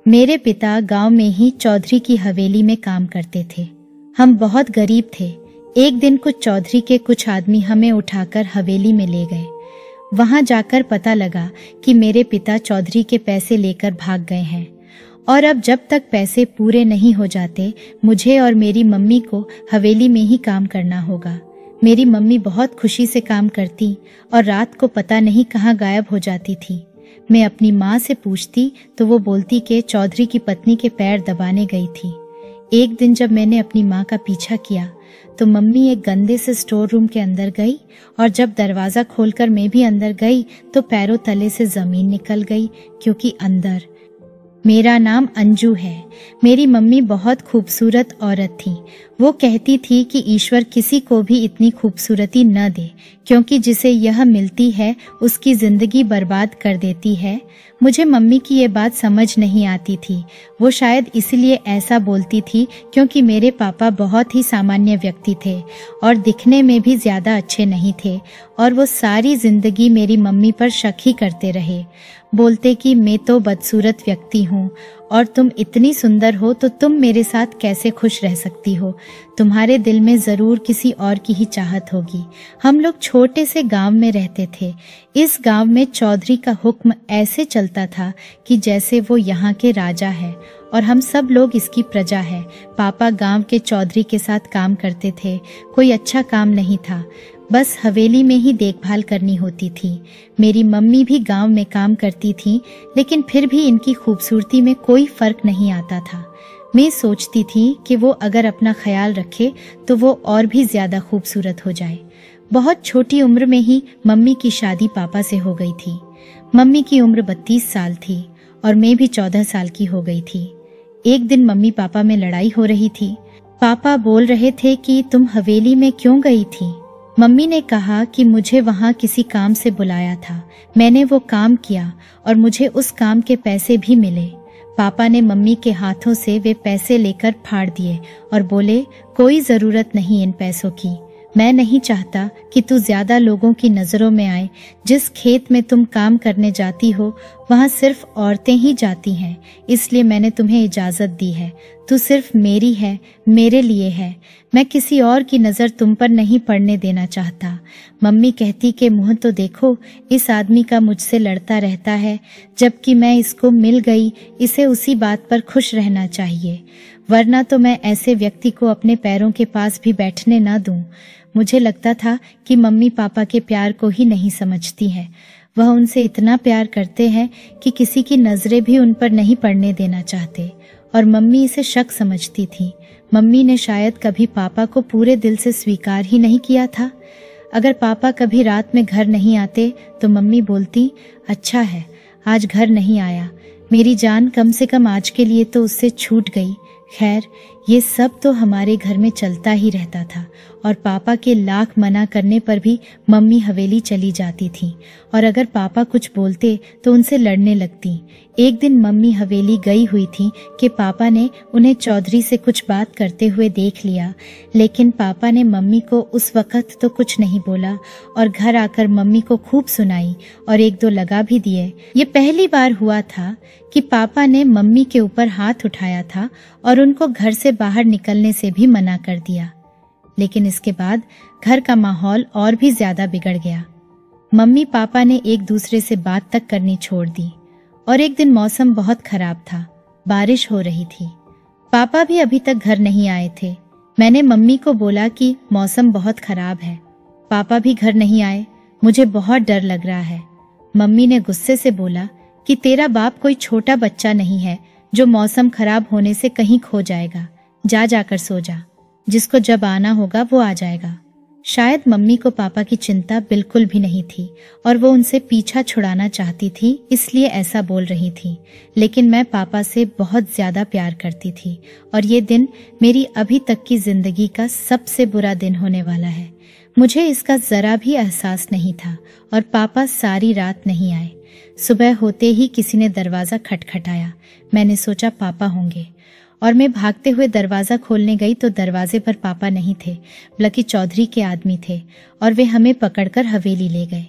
मेरे पिता गांव में ही चौधरी की हवेली में काम करते थे। हम बहुत गरीब थे। एक दिन कुछ चौधरी के कुछ आदमी हमें उठाकर हवेली में ले गए। वहां जाकर पता लगा कि मेरे पिता चौधरी के पैसे लेकर भाग गए हैं और अब जब तक पैसे पूरे नहीं हो जाते मुझे और मेरी मम्मी को हवेली में ही काम करना होगा। मेरी मम्मी बहुत खुशी से काम करती और रात को पता नहीं कहाँ गायब हो जाती थी। मैं अपनी माँ से पूछती तो वो बोलती कि चौधरी की पत्नी के पैर दबाने गई थी। एक दिन जब मैंने अपनी माँ का पीछा किया तो मम्मी एक गंदे से स्टोर रूम के अंदर गई और जब दरवाज़ा खोलकर मैं भी अंदर गई तो पैरों तले से ज़मीन निकल गई, क्योंकि अंदर मेरा नाम अंजू है। मेरी मम्मी बहुत खूबसूरत औरत थी। वो कहती थी कि ईश्वर किसी को भी इतनी खूबसूरती न दे, क्योंकि जिसे यह मिलती है उसकी जिंदगी बर्बाद कर देती है। मुझे मम्मी की ये बात समझ नहीं आती थी। वो शायद इसलिए ऐसा बोलती थी क्योंकि मेरे पापा बहुत ही सामान्य व्यक्ति थे और दिखने में भी ज़्यादा अच्छे नहीं थे और वो सारी जिंदगी मेरी मम्मी पर शक ही करते रहे। बोलते कि मैं तो बदसूरत व्यक्ति हूँ और तुम इतनी सुंदर हो तो तुम मेरे साथ कैसे खुश रह सकती हो। तुम्हारे दिल में ज़रूर किसी और की ही चाहत होगी। हम लोग छोटे से गांव में रहते थे। इस गांव में चौधरी का हुक्म ऐसे चलता था कि जैसे वो यहाँ के राजा है और हम सब लोग इसकी प्रजा है। पापा गांव के चौधरी के साथ काम करते थे। कोई अच्छा काम नहीं था, बस हवेली में ही देखभाल करनी होती थी। मेरी मम्मी भी गांव में काम करती थी, लेकिन फिर भी इनकी खूबसूरती में कोई फर्क नहीं आता था। मैं सोचती थी कि वो अगर अपना ख्याल रखे तो वो और भी ज्यादा खूबसूरत हो जाए। बहुत छोटी उम्र में ही मम्मी की शादी पापा से हो गई थी। मम्मी की उम्र 32 साल थी और मैं भी 14 साल की हो गई थी। एक दिन मम्मी पापा में लड़ाई हो रही थी। पापा बोल रहे थे कि तुम हवेली में क्यों गई थी। मम्मी ने कहा कि मुझे वहाँ किसी काम से बुलाया था, मैंने वो काम किया और मुझे उस काम के पैसे भी मिले। पापा ने मम्मी के हाथों से वे पैसे लेकर फाड़ दिए और बोले, कोई ज़रूरत नहीं इन पैसों की। मैं नहीं चाहता कि तू ज़्यादा लोगों की नज़रों में आए। जिस खेत में तुम काम करने जाती हो वहाँ सिर्फ औरतें ही जाती हैं, इसलिए मैंने तुम्हें इजाज़त दी है। तू सिर्फ मेरी है, मेरे लिए है। मैं किसी और की नज़र तुम पर नहीं पड़ने देना चाहता। मम्मी कहती कि मुँह तो देखो, इस आदमी का मुझसे लड़ता रहता है, जबकि मैं इसको मिल गई। इसे उसी बात पर खुश रहना चाहिए, वरना तो मैं ऐसे व्यक्ति को अपने पैरों के पास भी बैठने ना दूं। मुझे लगता था कि मम्मी पापा के प्यार को ही नहीं समझती हैं। वह उनसे इतना प्यार करते हैं कि किसी की नज़रें भी उन पर नहीं पड़ने देना चाहते, और मम्मी इसे शक समझती थी। मम्मी ने शायद कभी पापा को पूरे दिल से स्वीकार ही नहीं किया था। अगर पापा कभी रात में घर नहीं आते तो मम्मी बोलती, अच्छा है आज घर नहीं आया, मेरी जान कम से कम आज के लिए तो उससे छूट गई। खैर, ये सब तो हमारे घर में चलता ही रहता था और पापा के लाख मना करने पर भी मम्मी हवेली चली जाती थी और अगर पापा कुछ बोलते तो उनसे लड़ने लगती। एक दिन मम्मी हवेली गई हुई थी कि पापा ने उन्हें चौधरी से कुछ बात करते हुए देख लिया, लेकिन पापा ने मम्मी को उस वक्त तो कुछ नहीं बोला और घर आकर मम्मी को खूब सुनाई और एक दो लगा भी दिए। ये पहली बार हुआ था कि पापा ने मम्मी के ऊपर हाथ उठाया था और उनको घर से बाहर निकलने से भी मना कर दिया। लेकिन इसके बाद घर का माहौल और भी ज्यादा बिगड़ गया। मम्मी पापा ने एक दूसरे से बात तक करनी छोड़ दी और एक दिन मौसम बहुत खराब था, बारिश हो रही थी। पापा भी अभी तक घर नहीं आए थे। मैंने मम्मी को बोला कि मौसम बहुत खराब है। पापा भी घर नहीं आए, मुझे बहुत डर लग रहा है। मम्मी ने गुस्से से बोला कि तेरा बाप कोई छोटा बच्चा नहीं है जो मौसम खराब होने से कहीं खो जाएगा। जाकर सो जा, जिसको जब आना होगा वो आ जाएगा। शायद मम्मी को पापा की चिंता बिल्कुल भी नहीं थी और वो उनसे पीछा छुड़ाना चाहती थी, इसलिए ऐसा बोल रही थी। लेकिन मैं पापा से बहुत ज्यादा प्यार करती थी और ये दिन मेरी अभी तक की जिंदगी का सबसे बुरा दिन होने वाला है। मुझे इसका जरा भी एहसास नहीं था और पापा सारी रात नहीं आए। सुबह होते ही किसी ने दरवाजा खटखटाया। मैंने सोचा पापा होंगे और मैं भागते हुए दरवाज़ा खोलने गई तो दरवाजे पर पापा नहीं थे, बल्कि चौधरी के आदमी थे और वे हमें पकड़कर हवेली ले गए।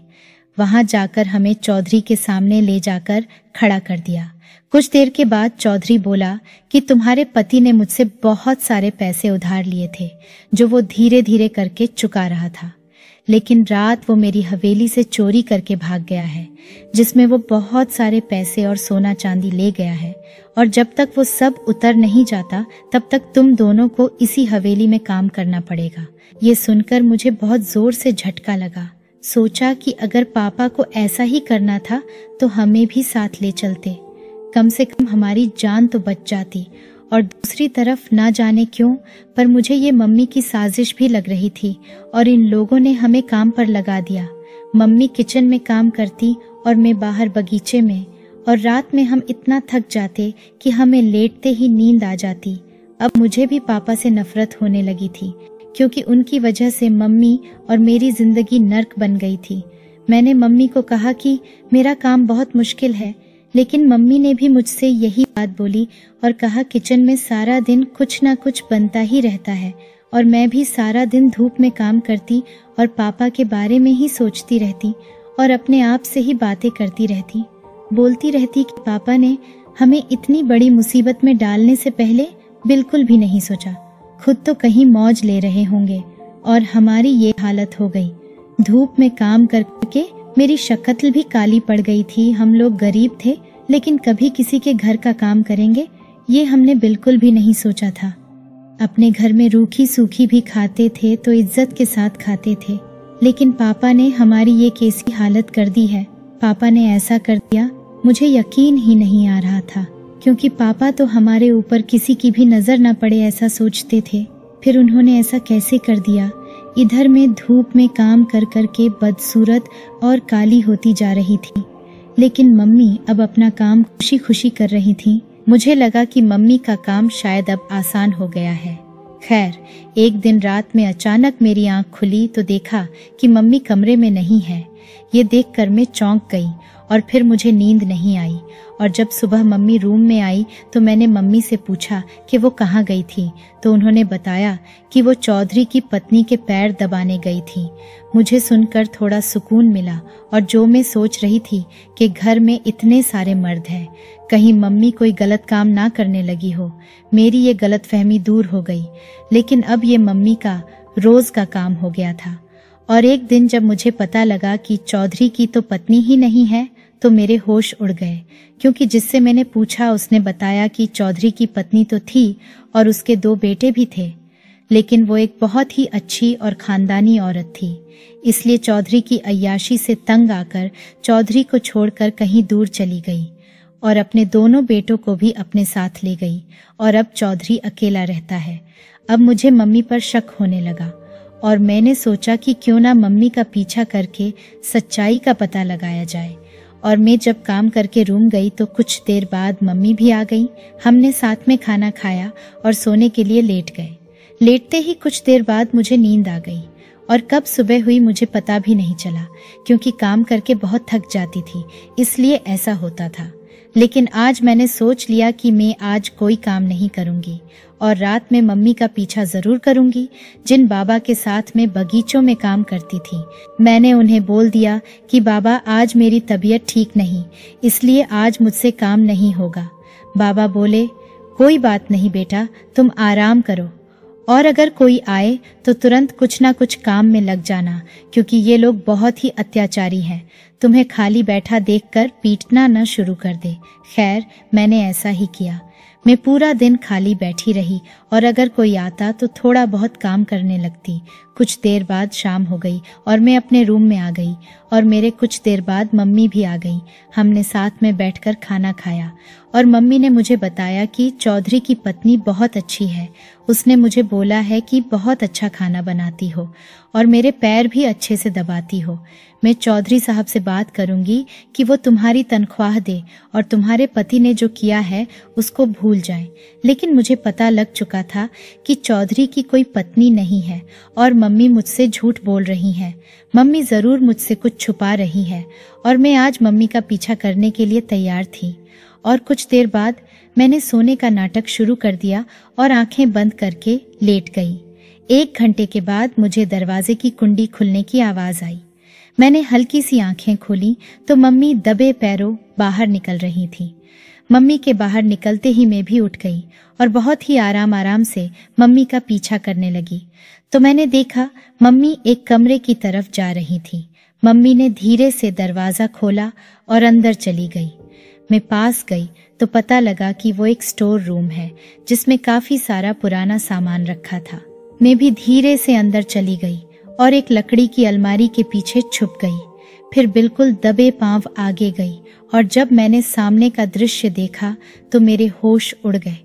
वहां जाकर हमें चौधरी के सामने ले जाकर खड़ा कर दिया। कुछ देर के बाद चौधरी बोला कि तुम्हारे पति ने मुझसे बहुत सारे पैसे उधार लिए थे जो वो धीरे धीरे करके चुका रहा था, लेकिन रात वो मेरी हवेली से चोरी करके भाग गया है, जिसमें वो बहुत सारे पैसे और सोना चांदी ले गया है, और जब तक वो सब उतर नहीं जाता तब तक तुम दोनों को इसी हवेली में काम करना पड़ेगा। ये सुनकर मुझे बहुत जोर से झटका लगा। सोचा कि अगर पापा को ऐसा ही करना था तो हमें भी साथ ले चलते, कम से कम हमारी जान तो बच जाती। और दूसरी तरफ ना जाने क्यों पर मुझे ये मम्मी की साजिश भी लग रही थी और इन लोगों ने हमें काम पर लगा दिया। मम्मी किचन में काम करती और मैं बाहर बगीचे में, और रात में हम इतना थक जाते कि हमें लेटते ही नींद आ जाती। अब मुझे भी पापा से नफरत होने लगी थी, क्योंकि उनकी वजह से मम्मी और मेरी जिंदगी नर्क बन गई थी। मैंने मम्मी को कहा कि मेरा काम बहुत मुश्किल है, लेकिन मम्मी ने भी मुझसे यही बात बोली और कहा किचन में सारा दिन कुछ ना कुछ बनता ही रहता है, और मैं भी सारा दिन धूप में काम करती और पापा के बारे में ही सोचती रहती और अपने आप से ही बातें करती रहती। बोलती रहती कि पापा ने हमें इतनी बड़ी मुसीबत में डालने से पहले बिल्कुल भी नहीं सोचा, खुद तो कहीं मौज ले रहे होंगे, और हमारी ये हालत हो गई। धूप में काम करके मेरी शक्ल भी काली पड़ गई थी। हम लोग गरीब थे, लेकिन कभी किसी के घर का काम करेंगे ये हमने बिल्कुल भी नहीं सोचा था। अपने घर में रूखी सूखी भी खाते थे तो इज्जत के साथ खाते थे, लेकिन पापा ने हमारी ये कैसी हालत कर दी है। पापा ने ऐसा कर दिया, मुझे यकीन ही नहीं आ रहा था, क्योंकि पापा तो हमारे ऊपर किसी की भी नजर न पड़े ऐसा सोचते थे। फिर उन्होंने ऐसा कैसे कर दिया। इधर मैं धूप में काम कर कर के बदसूरत और काली होती जा रही थी, लेकिन मम्मी अब अपना काम खुशी खुशी कर रही थी। मुझे लगा कि मम्मी का काम शायद अब आसान हो गया है। खैर, एक दिन रात में अचानक मेरी आंख खुली तो देखा कि मम्मी कमरे में नहीं है। ये देखकर मैं चौंक गई और फिर मुझे नींद नहीं आई, और जब सुबह मम्मी रूम में आई तो मैंने मम्मी से पूछा कि वो कहाँ गई थी, तो उन्होंने बताया कि वो चौधरी की पत्नी के पैर दबाने गई थी। मुझे सुनकर थोड़ा सुकून मिला, और जो मैं सोच रही थी कि घर में इतने सारे मर्द हैं, कहीं मम्मी कोई गलत काम ना करने लगी हो, मेरी ये गलतफहमी दूर हो गई। लेकिन अब ये मम्मी का रोज का काम हो गया था। और एक दिन जब मुझे पता लगा कि चौधरी की तो पत्नी ही नहीं है, तो मेरे होश उड़ गए, क्योंकि जिससे मैंने पूछा उसने बताया कि चौधरी की पत्नी तो थी और उसके 2 बेटे भी थे, लेकिन वो एक बहुत ही अच्छी और खानदानी औरत थी। इसलिए चौधरी की अय्याशी से तंग आकर चौधरी को छोड़कर कहीं दूर चली गई और अपने दोनों बेटों को भी अपने साथ ले गई, और अब चौधरी अकेला रहता है। अब मुझे मम्मी पर शक होने लगा, और मैंने सोचा कि क्यों ना मम्मी का पीछा करके सच्चाई का पता लगाया जाए। और मैं जब काम करके रूम गई तो कुछ देर बाद मम्मी भी आ गई। हमने साथ में खाना खाया और सोने के लिए लेट गए। लेटते ही कुछ देर बाद मुझे नींद आ गई, और कब सुबह हुई मुझे पता भी नहीं चला, क्योंकि काम करके बहुत थक जाती थी, इसलिए ऐसा होता था। लेकिन आज मैंने सोच लिया कि मैं आज कोई काम नहीं करूंगी, और रात में मम्मी का पीछा जरूर करूंगी, जिन बाबा के साथ में बगीचों में काम करती थी। मैंने उन्हें बोल दिया कि बाबा आज मेरी तबीयत ठीक नहीं, इसलिए आज मुझसे काम नहीं होगा। बाबा बोले, कोई बात नहीं बेटा, तुम आराम करो, और अगर कोई आए तो तुरंत कुछ ना कुछ काम में लग जाना, क्योंकि ये लोग बहुत ही अत्याचारी हैं, तुम्हें खाली बैठा देखकर पीटना न शुरू कर दे। खैर, मैंने ऐसा ही किया। मैं पूरा दिन खाली बैठी रही, और अगर कोई आता तो थोड़ा बहुत काम करने लगती। कुछ देर बाद शाम हो गई और मैं अपने रूम में आ गई, और मेरे कुछ देर बाद मम्मी भी आ गई। हमने साथ में बैठकर खाना खाया, और मम्मी ने मुझे बताया कि चौधरी की पत्नी बहुत अच्छी है। उसने मुझे बोला है कि बहुत अच्छा खाना बनाती हो और मेरे पैर भी अच्छे से दबाती हो। मैं चौधरी साहब से बात करूंगी कि वो तुम्हारी तनख्वाह दे और तुम्हारे पति ने जो किया है उसको भूल जाए। लेकिन मुझे पता लग चुका था कि चौधरी की कोई पत्नी नहीं है, और मम्मी मुझसे झूठ बोल रही हैं। मम्मी जरूर मुझसे कुछ छुपा रही है, और मैं आज मम्मी का पीछा करने के लिए तैयार थी। और कुछ देर बाद मैंने सोने का नाटक शुरू कर दिया और आंखें बंद करके लेट गई। 1 घंटे के बाद मुझे दरवाजे की कुंडी खुलने की आवाज आई। मैंने हल्की सी आंखें खोली तो मम्मी दबे पैरों बाहर निकल रही थी। मम्मी के बाहर निकलते ही मैं भी उठ गई और बहुत ही आराम आराम से मम्मी का पीछा करने लगी। तो मैंने देखा मम्मी एक कमरे की तरफ जा रही थी। मम्मी ने धीरे से दरवाजा खोला और अंदर चली गई। मैं पास गई तो पता लगा कि वो एक स्टोर रूम है जिसमें काफी सारा पुराना सामान रखा था। मैं भी धीरे से अंदर चली गई और एक लकड़ी की अलमारी के पीछे छुप गई। फिर बिल्कुल दबे पांव आगे गई और जब मैंने सामने का दृश्य देखा तो मेरे होश उड़ गए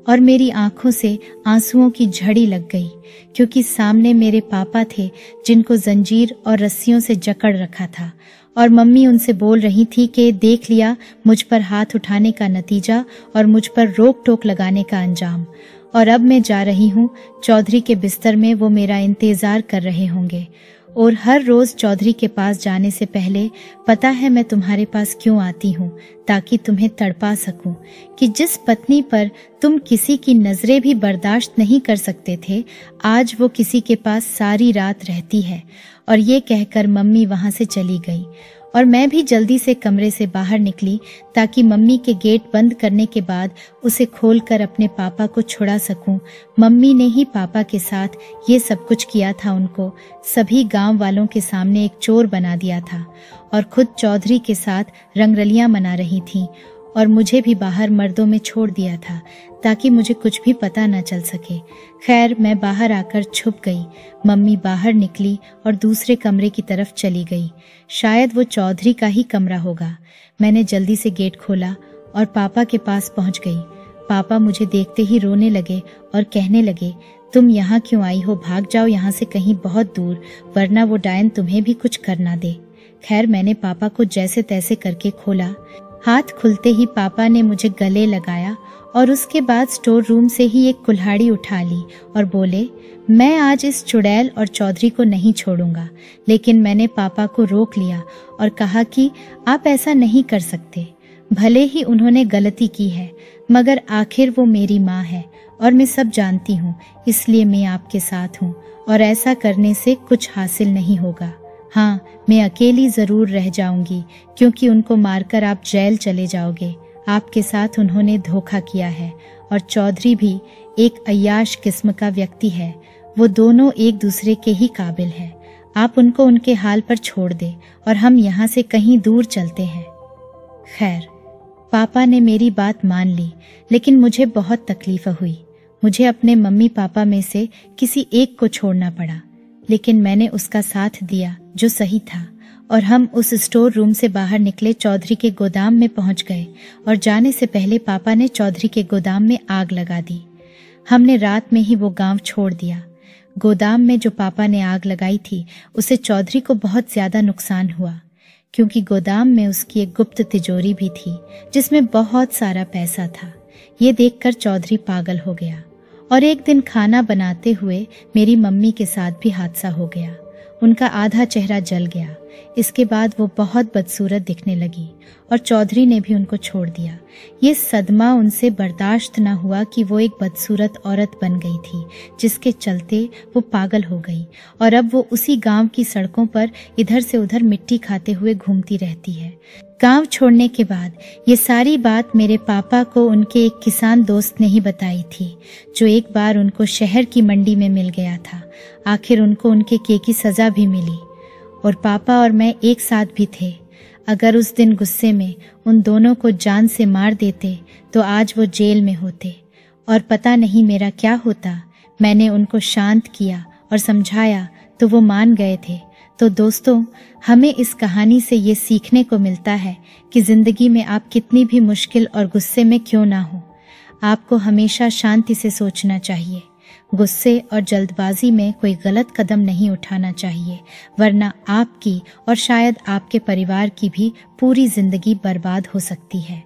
और मेरी आंखों से आंसुओं की झड़ी लग गई, क्योंकि सामने मेरे पापा थे जिनको जंजीर और रस्सियों से जकड़ रखा था और मम्मी उनसे बोल रही थी कि देख लिया मुझ पर हाथ उठाने का नतीजा और मुझ पर रोक टोक लगाने का अंजाम। और अब मैं जा रही हूँ चौधरी के बिस्तर में, वो मेरा इंतजार कर रहे होंगे। और हर रोज चौधरी के पास जाने से पहले पता है मैं तुम्हारे पास क्यों आती हूँ, ताकि तुम्हें तड़पा सकूं कि जिस पत्नी पर तुम किसी की नजरें भी बर्दाश्त नहीं कर सकते थे, आज वो किसी के पास सारी रात रहती है। और ये कहकर मम्मी वहां से चली गई और मैं भी जल्दी से कमरे से बाहर निकली ताकि मम्मी के गेट बंद करने के बाद उसे खोलकर अपने पापा को छुड़ा सकूं। मम्मी ने ही पापा के साथ ये सब कुछ किया था, उनको सभी गांव वालों के सामने एक चोर बना दिया था और खुद चौधरी के साथ रंगरलियां मना रही थी और मुझे भी बाहर मर्दों में छोड़ दिया था ताकि मुझे कुछ भी पता न चल सके। खैर मैं बाहर आकर छुप गई। मम्मी बाहर निकली और दूसरे कमरे की तरफ चली गई। शायद वो चौधरी का ही कमरा होगा। मैंने जल्दी से गेट खोला और पापा के पास पहुंच गई। पापा मुझे देखते ही रोने लगे और कहने लगे, तुम यहाँ क्यों आई हो? भाग जाओ यहाँ से कहीं बहुत दूर, वरना वो डायन तुम्हें भी कुछ कर ना दे। खैर मैंने पापा को जैसे तैसे करके खोला। हाथ खुलते ही पापा ने मुझे गले लगाया और उसके बाद स्टोर रूम से ही एक कुल्हाड़ी उठा ली और बोले, मैं आज इस चुड़ैल और चौधरी को नहीं छोड़ूंगा। लेकिन मैंने पापा को रोक लिया और कहा कि आप ऐसा नहीं कर सकते। भले ही उन्होंने गलती की है, मगर आखिर वो मेरी माँ है और मैं सब जानती हूँ, इसलिए मैं आपके साथ हूँ और ऐसा करने से कुछ हासिल नहीं होगा। हाँ, मैं अकेली जरूर रह जाऊंगी क्योंकि उनको मारकर आप जेल चले जाओगे। आपके साथ उन्होंने धोखा किया है और चौधरी भी एक अय्याश किस्म का व्यक्ति है। वो दोनों एक दूसरे के ही काबिल है। आप उनको उनके हाल पर छोड़ दे और हम यहाँ से कहीं दूर चलते हैं। खैर पापा ने मेरी बात मान ली, लेकिन मुझे बहुत तकलीफ हुई। मुझे अपने मम्मी पापा में से किसी एक को छोड़ना पड़ा, लेकिन मैंने उसका साथ दिया जो सही था और हम उस स्टोर रूम से बाहर निकले, चौधरी के गोदाम में पहुंच गए और जाने से पहले पापा ने चौधरी के गोदाम में आग लगा दी। हमने रात में ही वो गांव छोड़ दिया। गोदाम में जो पापा ने आग लगाई थी उसे चौधरी को बहुत ज्यादा नुकसान हुआ, क्योंकि गोदाम में उसकी एक गुप्त तिजोरी भी थी जिसमें बहुत सारा पैसा था। ये देखकर चौधरी पागल हो गया और एक दिन खाना बनाते हुए मेरी मम्मी के साथ भी हादसा हो गया। उनका आधा चेहरा जल गया। इसके बाद वो बहुत बदसूरत दिखने लगी और चौधरी ने भी उनको छोड़ दिया। ये सदमा उनसे बर्दाश्त न हुआ कि वो एक बदसूरत औरत बन गई थी, जिसके चलते वो पागल हो गई और अब वो उसी गांव की सड़कों पर इधर से उधर मिट्टी खाते हुए घूमती रहती है। गांव छोड़ने के बाद ये सारी बात मेरे पापा को उनके एक किसान दोस्त ने ही बताई थी, जो एक बार उनको शहर की मंडी में मिल गया था। आखिर उनको उनके किए की सजा भी मिली और पापा और मैं एक साथ भी थे। अगर उस दिन गुस्से में उन दोनों को जान से मार देते तो आज वो जेल में होते और पता नहीं मेरा क्या होता। मैंने उनको शांत किया और समझाया तो वो मान गए थे। तो दोस्तों, हमें इस कहानी से ये सीखने को मिलता है कि जिंदगी में आप कितनी भी मुश्किल और गुस्से में क्यों ना हो, आपको हमेशा शांति से सोचना चाहिए। गुस्से और जल्दबाजी में कोई गलत कदम नहीं उठाना चाहिए, वरना आपकी और शायद आपके परिवार की भी पूरी जिंदगी बर्बाद हो सकती है।